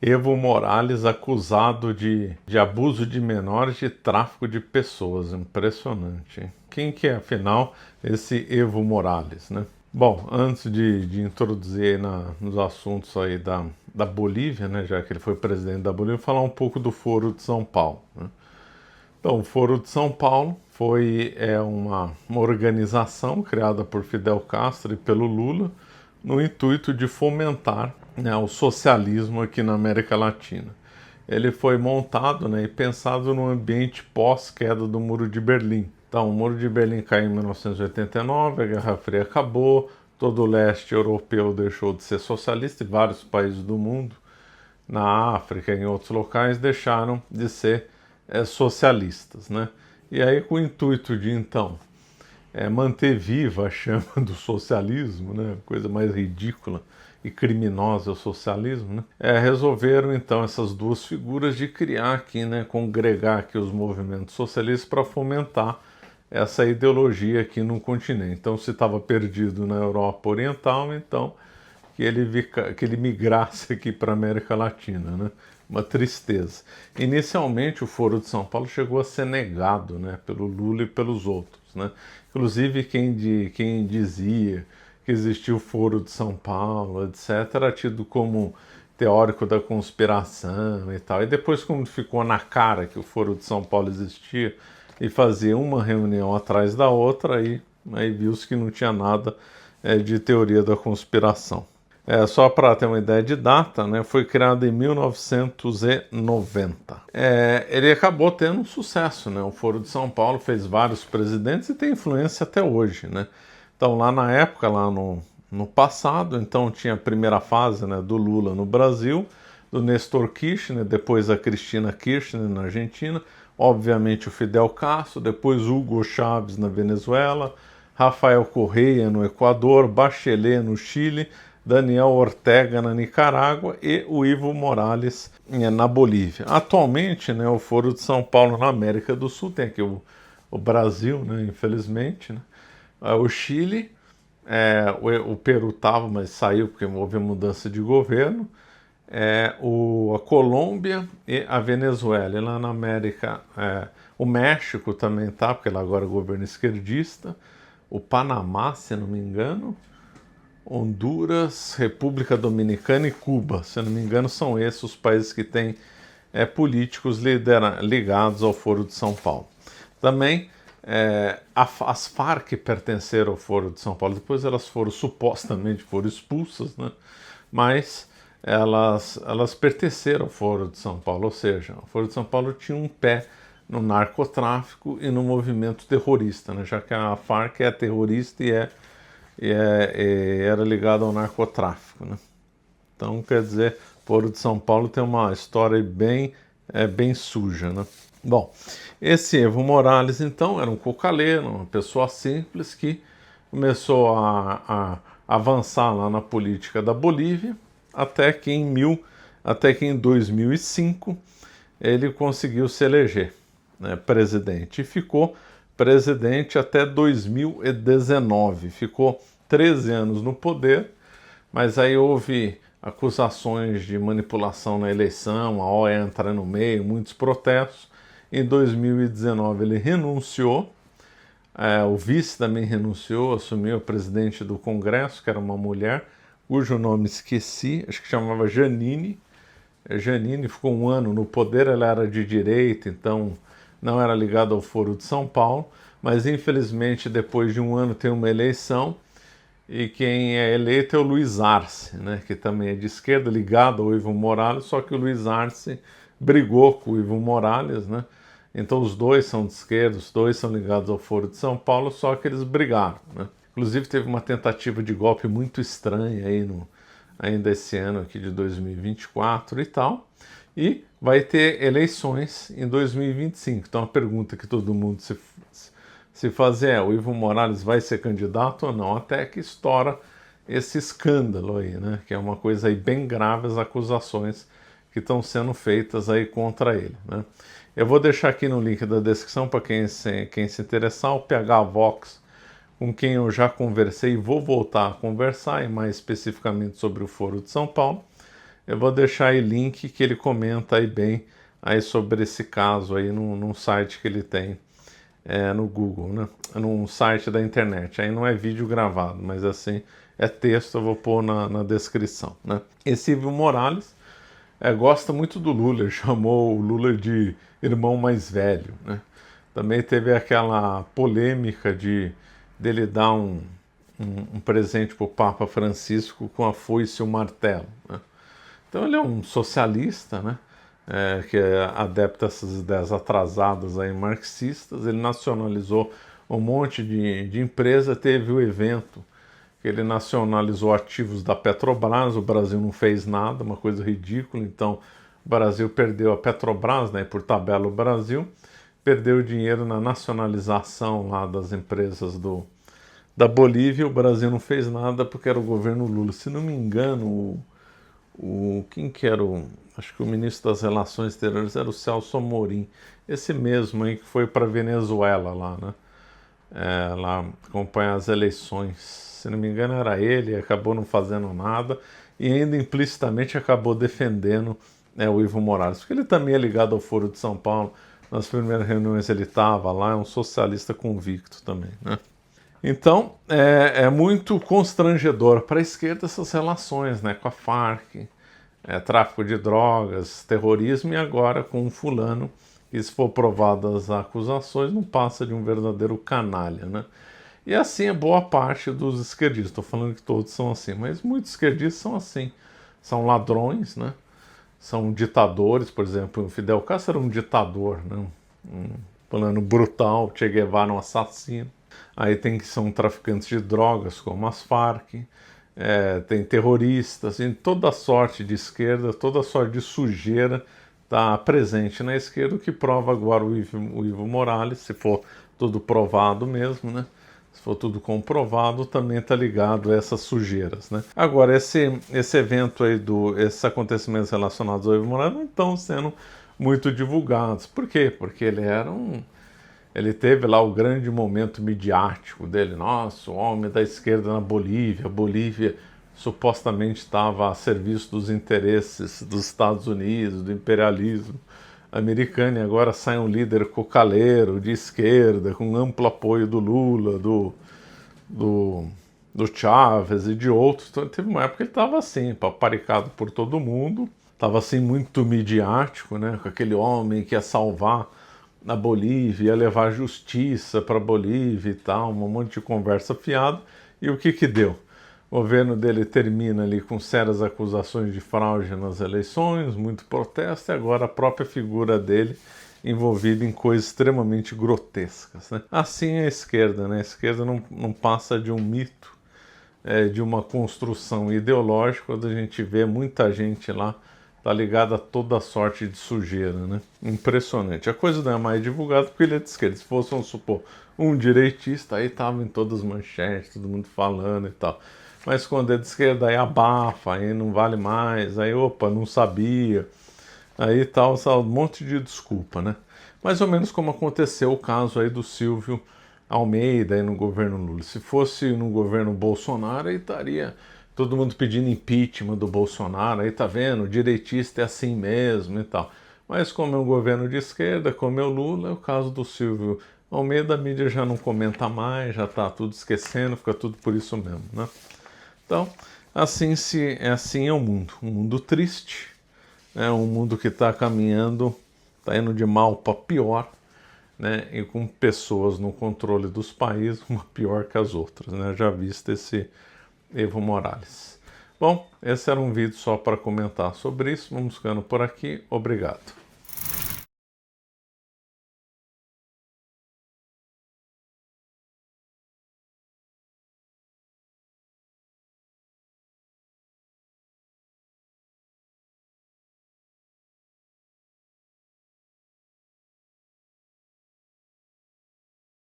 Evo Morales acusado de abuso de menores e tráfico de pessoas. Impressionante, hein? Quem que é, afinal, esse Evo Morales, né? Bom, antes de introduzir nos assuntos aí da Bolívia, né, já que ele foi presidente da Bolívia, falar um pouco do Foro de São Paulo, né? Então, o Foro de São Paulo foi uma organização criada por Fidel Castro e pelo Lula no intuito de fomentar, né, o socialismo aqui na América Latina. Ele foi montado, né, e pensado no ambiente pós-queda do Muro de Berlim. Então, o Muro de Berlim caiu em 1989, a Guerra Fria acabou, todo o leste europeu deixou de ser socialista e vários países do mundo, na África e em outros locais, deixaram de ser socialistas, né? E aí, com o intuito de, então, manter viva a chama do socialismo, né? Coisa mais ridícula e criminosa o socialismo, né? Resolveram então essas duas figuras de criar aqui, né, congregar aqui os movimentos socialistas para fomentar essa ideologia aqui no continente. Então, se estava perdido na Europa Oriental, então que ele migrasse aqui para a América Latina, né? Uma tristeza. Inicialmente o Foro de São Paulo chegou a ser negado, né, pelo Lula e pelos outros, né? Inclusive quem dizia que existia o Foro de São Paulo, etc., era tido como teórico da conspiração e tal. E depois, como ficou na cara que o Foro de São Paulo existia e fazia uma reunião atrás da outra, aí viu-se que não tinha nada de teoria da conspiração. Só para ter uma ideia de data, né, foi criado em 1990. Ele acabou tendo um sucesso, né? O Foro de São Paulo fez vários presidentes e tem influência até hoje, né? Então, lá na época, lá no passado, então tinha a primeira fase, né, do Lula no Brasil, do Néstor Kirchner, depois a Cristina Kirchner na Argentina, obviamente o Fidel Castro, depois Hugo Chávez na Venezuela, Rafael Correa no Equador, Bachelet no Chile, Daniel Ortega na Nicarágua e o Evo Morales na Bolívia. Atualmente, né, o Foro de São Paulo na América do Sul, tem aqui o Brasil, né, infelizmente, né, o Chile, o Peru estava, mas saiu porque houve mudança de governo, a Colômbia e a Venezuela. E lá na América, o México também está, porque lá agora é governo esquerdista, o Panamá, se não me engano, Honduras, República Dominicana e Cuba, se não me engano, são esses os países que têm políticos ligados ao Foro de São Paulo. Também as Farc pertenceram ao Foro de São Paulo, depois elas supostamente foram expulsas, né? Mas elas pertenceram ao Foro de São Paulo, ou seja, o Foro de São Paulo tinha um pé no narcotráfico e no movimento terrorista, né? Já que a Farc é terrorista e era ligado ao narcotráfico, né? Então, quer dizer, o Foro de São Paulo tem uma história bem suja, né? Bom, esse Evo Morales, então, era um cocaleiro, uma pessoa simples que começou a avançar lá na política da Bolívia, até que em 2005 ele conseguiu se eleger, né, presidente, e ficou presidente até 2019. Ficou 13 anos no poder, mas aí houve acusações de manipulação na eleição, a OEA entra no meio, muitos protestos. Em 2019 ele renunciou, o vice também renunciou, assumiu a presidente do Congresso, que era uma mulher, cujo nome esqueci, acho que chamava Janine. Janine ficou um ano no poder, ela era de direita, então não era ligado ao Foro de São Paulo, mas infelizmente depois de um ano tem uma eleição e quem é eleito é o Luiz Arce, né, que também é de esquerda, ligado ao Evo Morales, só que o Luiz Arce brigou com o Evo Morales, né? Então os dois são de esquerda, os dois são ligados ao Foro de São Paulo, só que eles brigaram, né? Inclusive teve uma tentativa de golpe muito estranha aí ainda esse ano aqui de 2024 e tal, e vai ter eleições em 2025. Então a pergunta que todo mundo se fazer é: o Evo Morales vai ser candidato ou não? Até que estoura esse escândalo aí, né? Que é uma coisa aí bem grave, as acusações que estão sendo feitas aí contra ele, né? Eu vou deixar aqui no link da descrição para quem se interessar, o PH Vox, com quem eu já conversei e vou voltar a conversar, e mais especificamente sobre o Foro de São Paulo. Eu vou deixar aí link que ele comenta aí bem aí sobre esse caso aí num site que ele tem no Google, né? Num site da internet. Aí não é vídeo gravado, mas assim é texto, eu vou pôr na descrição, né? Esse Evo Morales gosta muito do Lula, ele chamou o Lula de irmão mais velho, né? Também teve aquela polêmica dele dar um presente para o Papa Francisco com a foice e o martelo, né? Então ele é um socialista, né? Que é adepto a essas ideias atrasadas aí, marxistas. Ele nacionalizou um monte de empresa, teve o evento que ele nacionalizou ativos da Petrobras, o Brasil não fez nada, uma coisa ridícula. Então o Brasil perdeu a Petrobras, né? Por tabela o Brasil perdeu dinheiro na nacionalização lá das empresas da Bolívia. O Brasil não fez nada porque era o governo Lula. Se não me engano, quem que era acho que o ministro das Relações Exteriores era o Celso Amorim, esse mesmo aí que foi para Venezuela lá, né? Lá acompanhar as eleições. Se não me engano era ele, acabou não fazendo nada e ainda implicitamente acabou defendendo o Evo Morales, porque ele também é ligado ao Foro de São Paulo. Nas primeiras reuniões ele estava lá, é um socialista convicto também, né? Então, é muito constrangedor para a esquerda essas relações, né, com a Farc, tráfico de drogas, terrorismo, e agora com um fulano que, se for provadas as acusações, não passa de um verdadeiro canalha, né? E assim é boa parte dos esquerdistas. Estou falando que todos são assim, mas muitos esquerdistas são assim. São ladrões, né? São ditadores, por exemplo, o Fidel Castro era um ditador, né? Um plano brutal, Che Guevara um assassino. Aí tem que são traficantes de drogas, como as Farc, tem terroristas, assim, toda sorte de esquerda, toda sorte de sujeira está presente na esquerda, o que prova agora o Evo Morales, se for tudo provado mesmo, né? Se for tudo comprovado, também está ligado a essas sujeiras, né? Agora, esse evento aí, esses acontecimentos relacionados ao Evo Morales não estão sendo muito divulgados. Por quê? Porque ele teve lá o grande momento midiático dele. Nossa, o homem da esquerda na Bolívia. A Bolívia supostamente estava a serviço dos interesses dos Estados Unidos, do imperialismo americano, e agora sai um líder cocaleiro de esquerda, com amplo apoio do Lula, do Chávez e de outros. Então teve uma época que ele estava assim, paparicado por todo mundo, estava assim muito midiático, né, com aquele homem que ia salvar na Bolívia, ia levar justiça para a Bolívia e tal, um monte de conversa fiada. E o que deu? O governo dele termina ali com sérias acusações de fraude nas eleições, muito protesto, e agora a própria figura dele envolvida em coisas extremamente grotescas, né? Assim é a esquerda, né? A esquerda não passa de um mito, de uma construção ideológica, quando a gente vê muita gente lá tá ligada a toda sorte de sujeira, né? Impressionante. A coisa não é mais divulgada porque ele é de esquerda. Se fosse, vamos supor, um direitista, aí tava em todas as manchetes, todo mundo falando e tal. Mas quando é de esquerda, aí abafa, aí não vale mais, aí opa, não sabia, aí tal, um monte de desculpa, né? Mais ou menos como aconteceu o caso aí do Silvio Almeida aí no governo Lula. Se fosse no governo Bolsonaro, aí estaria todo mundo pedindo impeachment do Bolsonaro, aí tá vendo, o direitista é assim mesmo e tal. Mas como é um governo de esquerda, como é o Lula, é o caso do Silvio Almeida, a mídia já não comenta mais, já tá tudo esquecendo, fica tudo por isso mesmo, né? Então, assim é o mundo, um mundo triste, um mundo que está caminhando, está indo de mal para pior, né? E com pessoas no controle dos países, uma pior que as outras, né? Já visto esse Evo Morales. Bom, esse era um vídeo só para comentar sobre isso. Vamos ficando por aqui. Obrigado.